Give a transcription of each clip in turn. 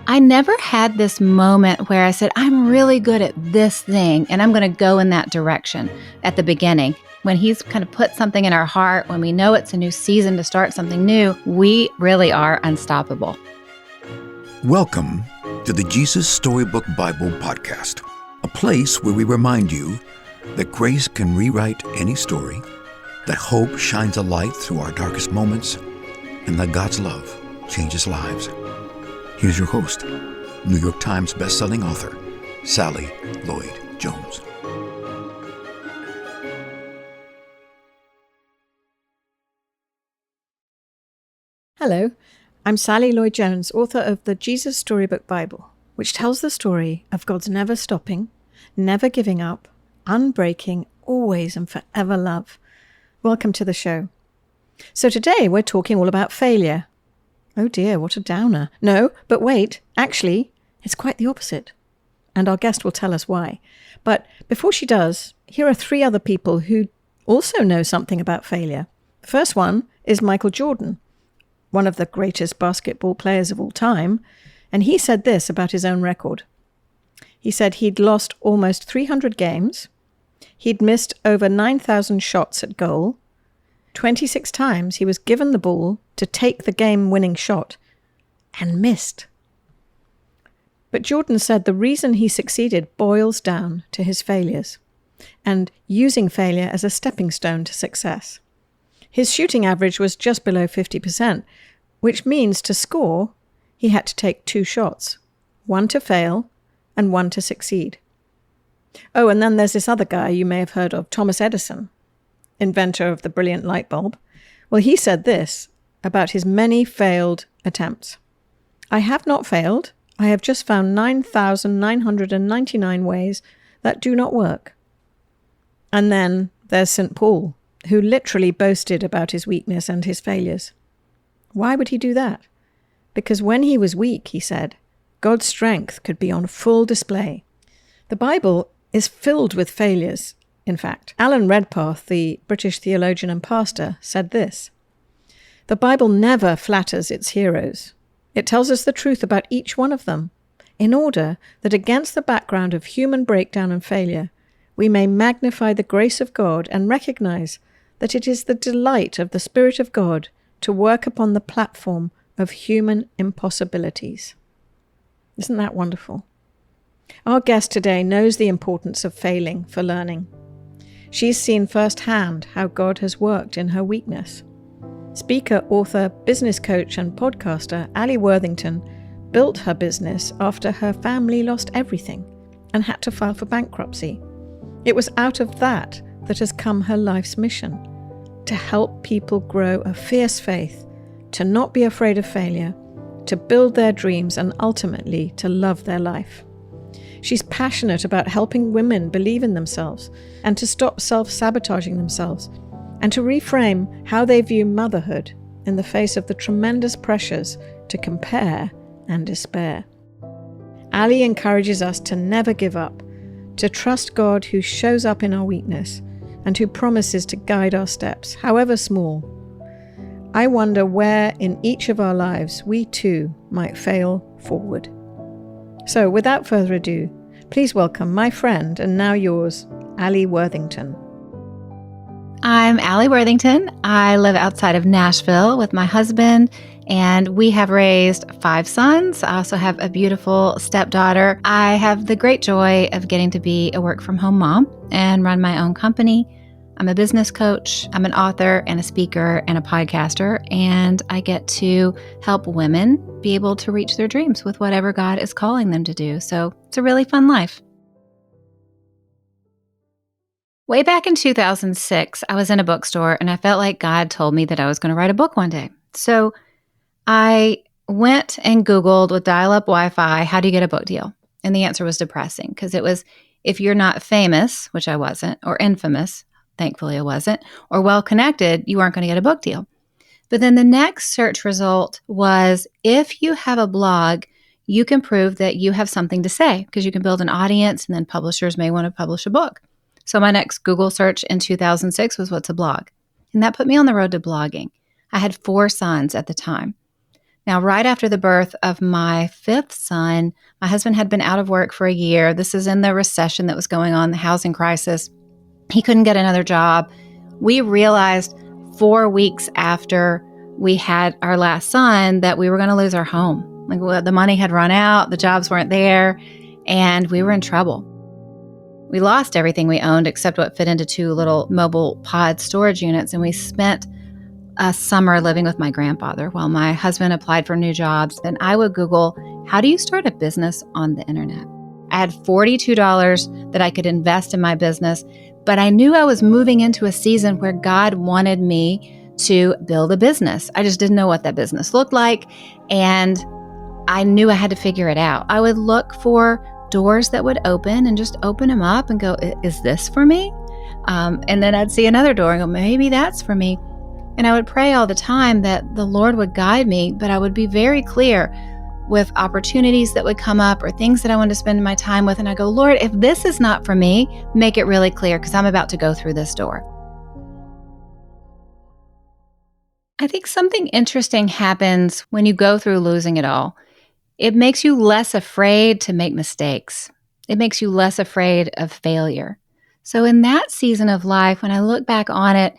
I never had this moment where I said, I'm really good at this thing and I'm going to go in that direction at the beginning. When he's kind of put something in our heart, when we know it's a new season to start something new, we really are unstoppable. Welcome to the Jesus Storybook Bible Podcast, a place where we remind you that grace can rewrite any story, that hope shines a light through our darkest moments, and that God's love changes lives. Here's your host, New York Times bestselling author, Alli Lloyd Jones. Hello, I'm Alli Lloyd Jones, author of the Jesus Storybook Bible, which tells the story of God's never stopping, never giving up, unbreaking, always and forever love. Welcome to the show. So today we're talking all about failure. Oh dear, what a downer. No, but wait, actually, it's quite the opposite. And our guest will tell us why. But before she does, here are three other people who also know something about failure. The first one is Michael Jordan, one of the greatest basketball players of all time. And he said this about his own record. He said he'd lost almost 300 games. He'd missed over 9,000 shots at goal. 26 times he was given the ball to take the game-winning shot and missed. But Jordan said the reason he succeeded boils down to his failures and using failure as a stepping stone to success. His shooting average was just below 50%, which means to score, he had to take 2 shots, one to fail and one to succeed. Oh, and then there's this other guy you may have heard of, Thomas Edison, inventor of the brilliant light bulb. Well, he said this about his many failed attempts. I have not failed. I have just found 9,999 ways that do not work. And then there's St. Paul, who literally boasted about his weakness and his failures. Why would he do that? Because when he was weak, he said, God's strength could be on full display. The Bible is filled with failures. In fact, Alan Redpath, the British theologian and pastor, said this: the Bible never flatters its heroes. It tells us the truth about each one of them, in order that against the background of human breakdown and failure, we may magnify the grace of God and recognize that it is the delight of the Spirit of God to work upon the platform of human impossibilities. Isn't that wonderful? Our guest today knows the importance of failing for learning. She's seen firsthand how God has worked in her weakness. Speaker, author, business coach, and podcaster Alli Worthington built her business after her family lost everything and had to file for bankruptcy. It was out of that has come her life's mission: to help people grow a fierce faith, to not be afraid of failure, to build their dreams, and ultimately to love their life. She's passionate about helping women believe in themselves and to stop self-sabotaging themselves and to reframe how they view motherhood in the face of the tremendous pressures to compare and despair. Alli encourages us to never give up, to trust God who shows up in our weakness and who promises to guide our steps, however small. I wonder where in each of our lives we too might fail forward. So, without further ado, please welcome my friend and now yours, Alli Worthington. I'm Alli Worthington. I live outside of Nashville with my husband, and we have raised 5 sons. I also have a beautiful stepdaughter. I have the great joy of getting to be a work-from-home mom and run my own company. I'm a business coach, I'm an author and a speaker and a podcaster, and I get to help women be able to reach their dreams with whatever God is calling them to do. So it's a really fun life. Way back in 2006, I was in a bookstore and I felt like God told me that I was going to write a book one day. So I went and Googled with dial-up Wi-Fi, how do you get a book deal? And the answer was depressing, because it was, if you're not famous, which I wasn't, or infamous, thankfully I wasn't, or well-connected, you aren't going to get a book deal. But then the next search result was, if you have a blog, you can prove that you have something to say, because you can build an audience and then publishers may want to publish a book. So my next Google search in 2006 was, what's a blog? And that put me on the road to blogging. I had 4 sons at the time. Now, right after the birth of my fifth son, my husband had been out of work for a year. This is in the recession that was going on, the housing crisis. He couldn't get another job. We realized 4 weeks after we had our last son that we were going to lose our home. Like, the money had run out, the jobs weren't there, and we were in trouble. We lost everything we owned except what fit into 2 little mobile pod storage units, and we spent a summer living with my grandfather while my husband applied for new jobs. Then I would Google, how do you start a business on the internet? I had $42 that I could invest in my business, but I knew I was moving into a season where God wanted me to build a business. I just didn't know what that business looked like, and I knew I had to figure it out. I would look for doors that would open and just open them up and go, is this for me? And then I'd see another door and go, maybe that's for me. And I would pray all the time that the Lord would guide me, but I would be very clear with opportunities that would come up or things that I wanted to spend my time with. And I go, Lord, if this is not for me, make it really clear because I'm about to go through this door. I think something interesting happens when you go through losing it all. It makes you less afraid to make mistakes. It makes you less afraid of failure. So in that season of life, when I look back on it,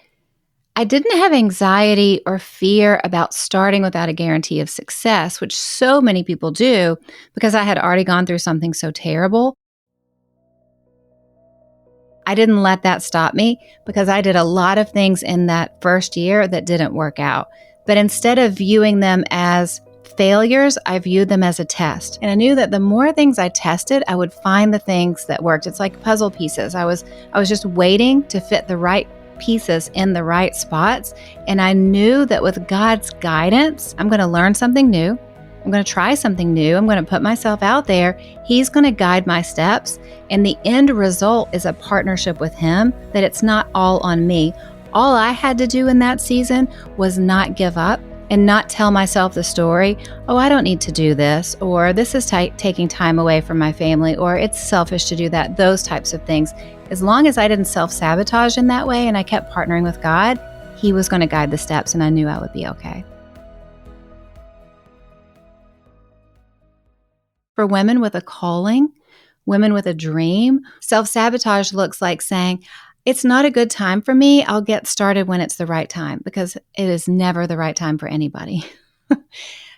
I didn't have anxiety or fear about starting without a guarantee of success, which so many people do because I had already gone through something so terrible. I didn't let that stop me because I did a lot of things in that first year that didn't work out. But instead of viewing them as failures, I viewed them as a test. And I knew that the more things I tested, I would find the things that worked. It's like puzzle pieces. I was just waiting to fit the right pieces in the right spots. And I knew that with God's guidance, I'm going to learn something new. I'm going to try something new. I'm going to put myself out there. He's going to guide my steps. And the end result is a partnership with Him, that it's not all on me. All I had to do in that season was not give up and not tell myself the story, oh, I don't need to do this, or this is taking time away from my family, or it's selfish to do that, those types of things. As long as I didn't self-sabotage in that way and I kept partnering with God, He was going to guide the steps and I knew I would be okay. For women with a calling, women with a dream, self-sabotage looks like saying, it's not a good time for me. I'll get started when it's the right time, because it is never the right time for anybody.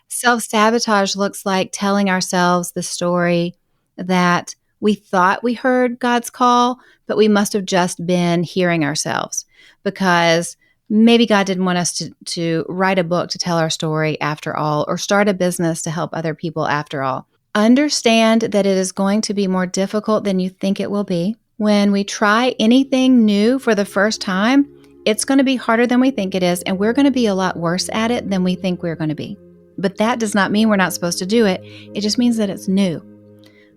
Self-sabotage looks like telling ourselves the story that we thought we heard God's call, but we must have just been hearing ourselves because maybe God didn't want us to write a book to tell our story after all, or start a business to help other people after all. Understand that it is going to be more difficult than you think it will be. When we try anything new for the first time, it's going to be harder than we think it is, and we're going to be a lot worse at it than we think we're going to be. But that does not mean we're not supposed to do it. It just means that it's new.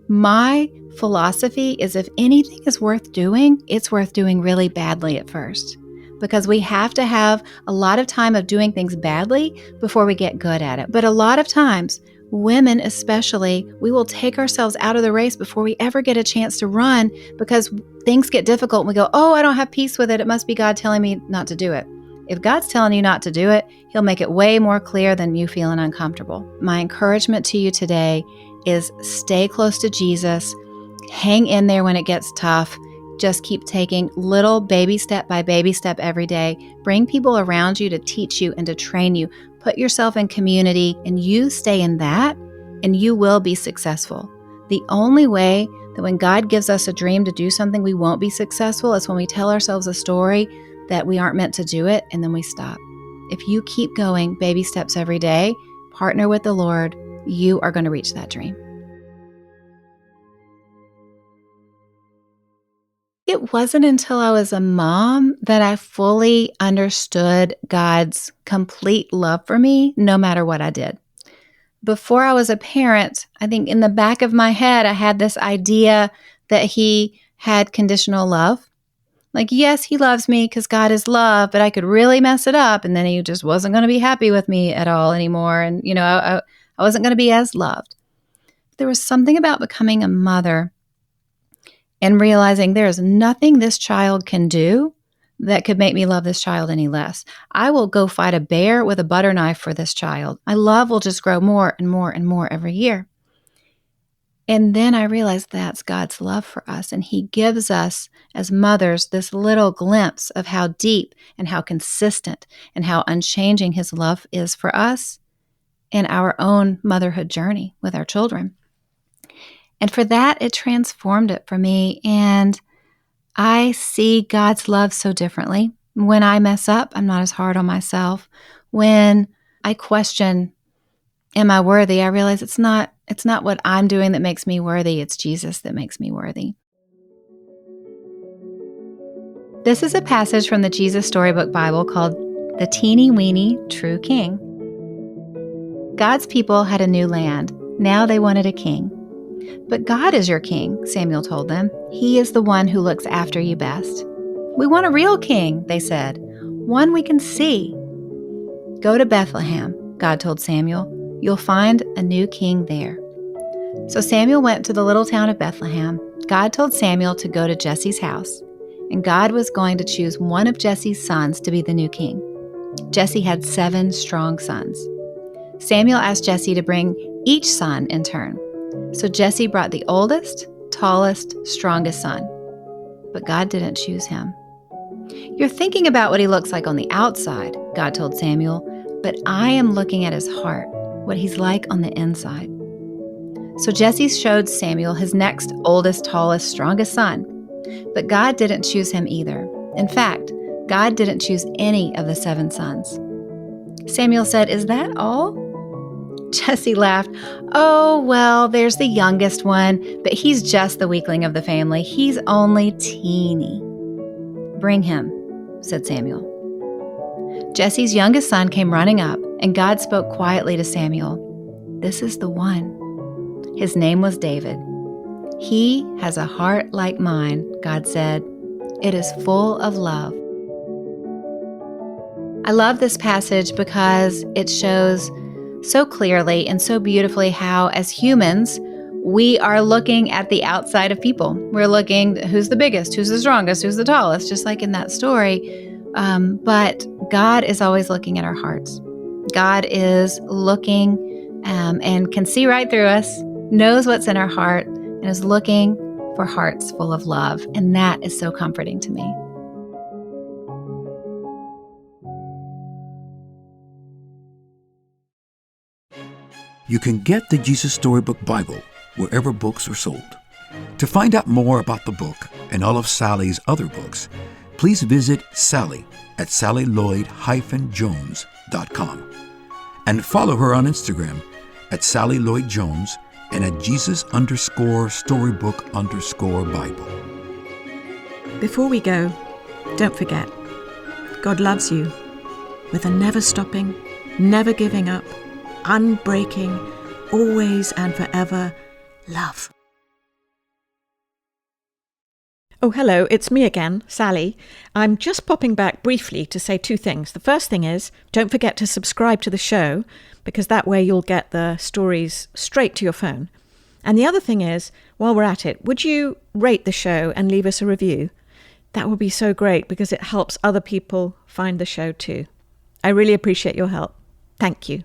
My philosophy is if anything is worth doing, it's worth doing really badly at first, because we have to have a lot of time of doing things badly before we get good at it. But a lot of times, women especially, we will take ourselves out of the race before we ever get a chance to run because things get difficult and we go, oh, I don't have peace with it. It must be God telling me not to do it. If God's telling you not to do it, He'll make it way more clear than you feeling uncomfortable. My encouragement to you today is stay close to Jesus. Hang in there when it gets tough. Just keep taking little baby step by baby step every day. Bring people around you to teach you and to train you. Put yourself in community and you stay in that and you will be successful. The only way that when God gives us a dream to do something we won't be successful is when we tell ourselves a story that we aren't meant to do it and then we stop. If you keep going baby steps every day, partner with the Lord, you are going to reach that dream. It wasn't until I was a mom that I fully understood God's complete love for me, no matter what I did. Before I was a parent, I think in the back of my head, I had this idea that He had conditional love. Like, yes, He loves me because God is love, but I could really mess it up and then He just wasn't going to be happy with me at all anymore. And, I wasn't going to be as loved. There was something about becoming a mother and realizing there is nothing this child can do that could make me love this child any less. I will go fight a bear with a butter knife for this child. My love will just grow more and more and more every year. And then I realized that's God's love for us. And he gives us, as mothers, this little glimpse of how deep and how consistent and how unchanging his love is for us in our own motherhood journey with our children. And for that, it transformed it for me. And I see God's love so differently. When I mess up, I'm not as hard on myself. When I question, am I worthy? I realize it's not what I'm doing that makes me worthy. It's Jesus that makes me worthy. This is a passage from the Jesus Storybook Bible called The Teeny Weeny True King. God's people had a new land. Now they wanted a king. But God is your king, Samuel told them. He is the one who looks after you best. We want a real king, they said. One we can see. Go to Bethlehem, God told Samuel. You'll find a new king there. So Samuel went to the little town of Bethlehem. God told Samuel to go to Jesse's house, and God was going to choose one of Jesse's sons to be the new king. Jesse had 7 strong sons. Samuel asked Jesse to bring each son in turn. So Jesse brought the oldest, tallest, strongest son. But God didn't choose him. You're thinking about what he looks like on the outside, God told Samuel, but I am looking at his heart, what he's like on the inside. So Jesse showed Samuel his next oldest, tallest, strongest son. But God didn't choose him either. In fact, God didn't choose any of the 7 sons. Samuel said, "Is that all?" Jesse laughed. "Oh, well, there's the youngest one, but he's just the weakling of the family. He's only teeny." "Bring him," said Samuel. Jesse's youngest son came running up, and God spoke quietly to Samuel. "This is the one." His name was David. "He has a heart like mine," God said. "It is full of love." I love this passage because it shows so clearly and so beautifully how, as humans, we are looking at the outside of people. We're looking, who's the biggest, who's the strongest, who's the tallest, just like in that story. But God is always looking at our hearts. God is looking and can see right through us, knows what's in our heart, and is looking for hearts full of love. And that is so comforting to me. You can get the Jesus Storybook Bible wherever books are sold. To find out more about the book and all of Sally's other books, please visit Sally at sallylloyd-jones.com and follow her on Instagram at Sally Lloyd Jones and at Jesus_Storybook_Bible. Before we go, don't forget, God loves you with a never stopping, never giving up, unbreaking, always and forever love. Oh, hello, it's me again, Sally. I'm just popping back briefly to say 2 things. The first thing is, don't forget to subscribe to the show, because that way you'll get the stories straight to your phone. And the other thing is, while we're at it, would you rate the show and leave us a review? That would be so great, because it helps other people find the show too. I really appreciate your help. Thank you.